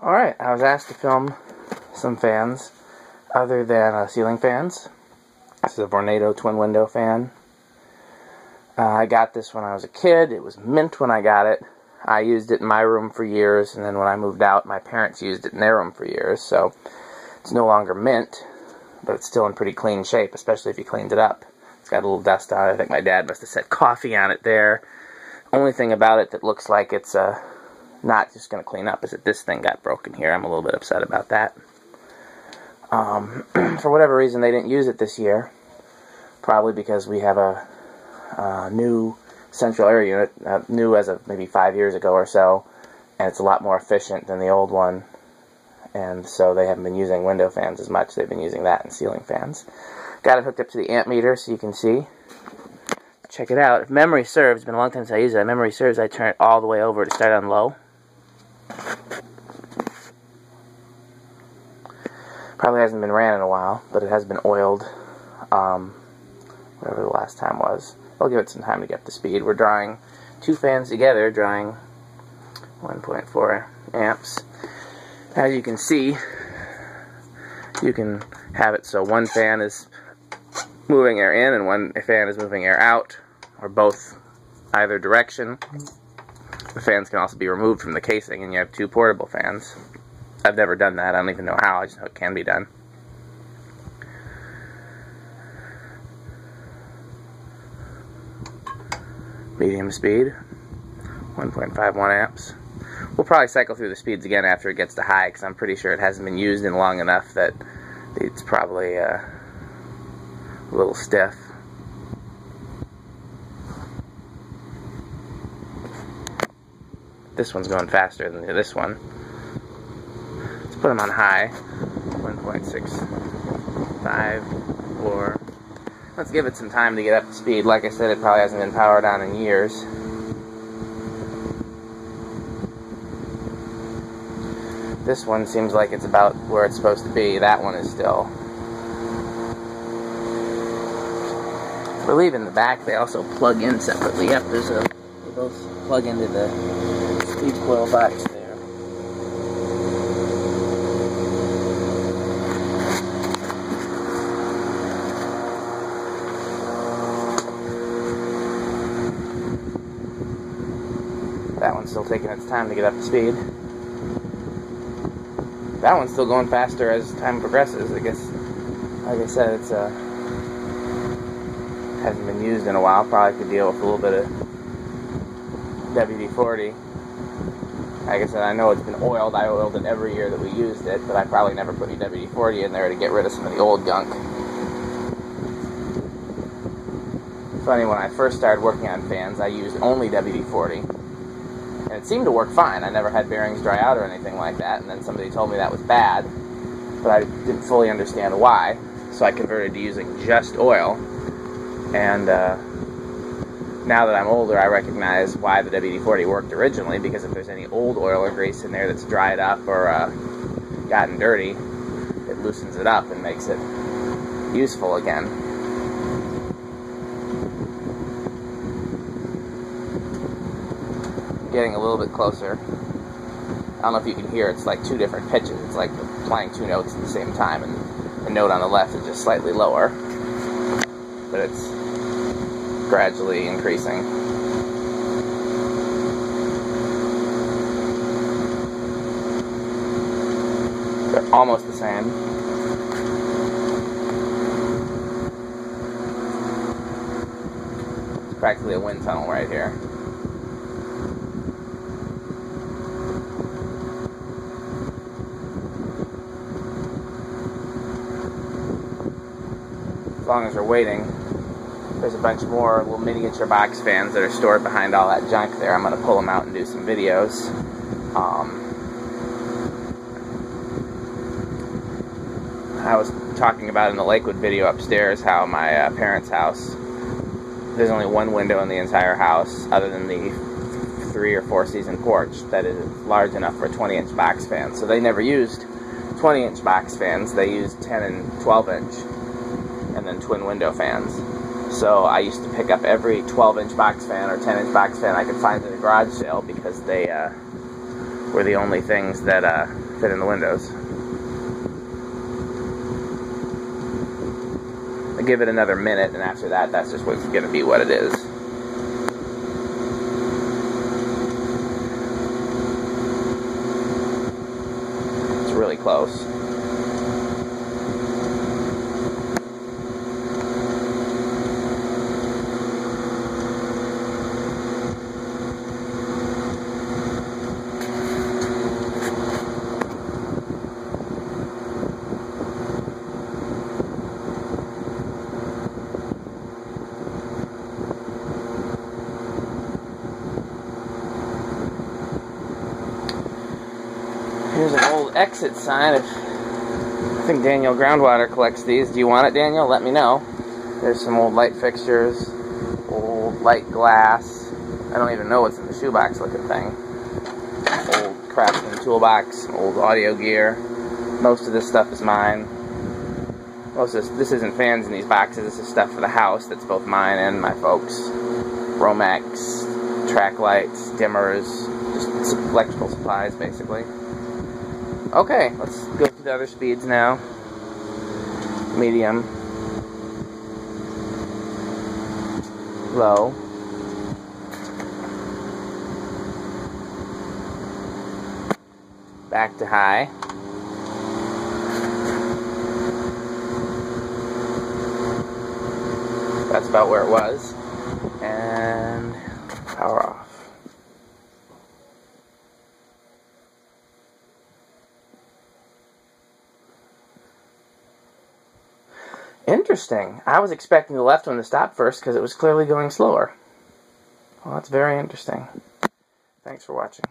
Alright, I was asked to film some fans other than ceiling fans. This is a Vornado twin window fan. I got this when I was a kid. It was mint when I got it. I used it in my room for years, and then when I moved out, my parents used it in their room for years, so it's no longer mint, but it's still in pretty clean shape, especially if you cleaned it up. It's got a little dust on it. I think my dad must have set coffee on it there. Only thing about it that looks like it's not just going to clean up is that this thing got broken here. I'm a little bit upset about that. For whatever reason, they didn't use it this year. Probably because we have a new central air unit, new as of maybe 5 years ago or so, and it's a lot more efficient than the old one, and so they haven't been using window fans as much. They've been using that and ceiling fans. Got it hooked up to the amp meter so you can see. Check it out. If memory serves, it's been a long time since I used it. If memory serves, I turn it all the way over to start on low. Probably hasn't been ran in a while, but it has been oiled, whatever the last time was. I'll give it some time to get up to speed. We're drawing two fans together, drawing 1.4 amps. As you can see, you can have it so one fan is moving air in and one fan is moving air out, or both either direction. The fans can also be removed from the casing, and you have two portable fans. I've never done that. I don't even know how. I just know it can be done. Medium speed, 1.51 amps. We'll probably cycle through the speeds again after it gets to high, because I'm pretty sure it hasn't been used in long enough that it's probably a little stiff. This one's going faster than this one. Let's put them on high. 1.65, 4. Let's give it some time to get up to speed. Like I said, it probably hasn't been powered on in years. This one seems like it's about where it's supposed to be. That one is still. For leaving the back, they also plug in separately. Yep, they both plug into the speed coil box there. That one's still taking its time to get up to speed. That one's still going faster as time progresses. I guess, like I said, it's hasn't been used in a while. Probably could deal with a little bit of WD-40. Like I said, I know it's been oiled. I oiled it every year that we used it, but I probably never put any WD-40 in there to get rid of some of the old gunk. Funny, when I first started working on fans, I used only WD-40. And it seemed to work fine. I never had bearings dry out or anything like that, and then somebody told me that was bad, but I didn't fully understand why, so I converted to using just oil. And now that I'm older, I recognize why the WD-40 worked originally, because if there's any old oil or grease in there that's dried up or gotten dirty, it loosens it up and makes it useful again. Getting a little bit closer. I don't know if you can hear, it's like two different pitches. It's like playing two notes at the same time, and the note on the left is just slightly lower, but it's gradually increasing. They're almost the same. It's practically a wind tunnel right here. As long as we're waiting, there's a bunch more little miniature box fans that are stored behind all that junk there. I'm going to pull them out and do some videos. I was talking about in the Lakewood video upstairs how my parents' house, there's only one window in the entire house other than the 3 or 4 season porch that is large enough for a 20-inch box fan. So they never used 20-inch box fans. They used 10 and 12-inch. And then twin window fans. So I used to pick up every 12-inch box fan or 10-inch box fan I could find at a garage sale, because they were the only things that fit in the windows. I give it another minute, and after that, that's just what's going to be what it is. It's really close. Here's an old exit sign. I think Daniel Groundwater collects these. Do you want it, Daniel? Let me know. There's some old light fixtures, old light glass. I don't even know what's in the shoebox looking thing. Old craftsman toolbox, old audio gear. Most of this stuff is mine. Most of this isn't fans in these boxes. This is stuff for the house that's both mine and my folks. Romex, track lights, dimmers, just electrical supplies, basically. Okay, let's go to the other speeds now. Medium. Low. Back to high. That's about where it was. And power off. Interesting. I was expecting the left one to stop first because it was clearly going slower. Well, that's very interesting. Thanks for watching.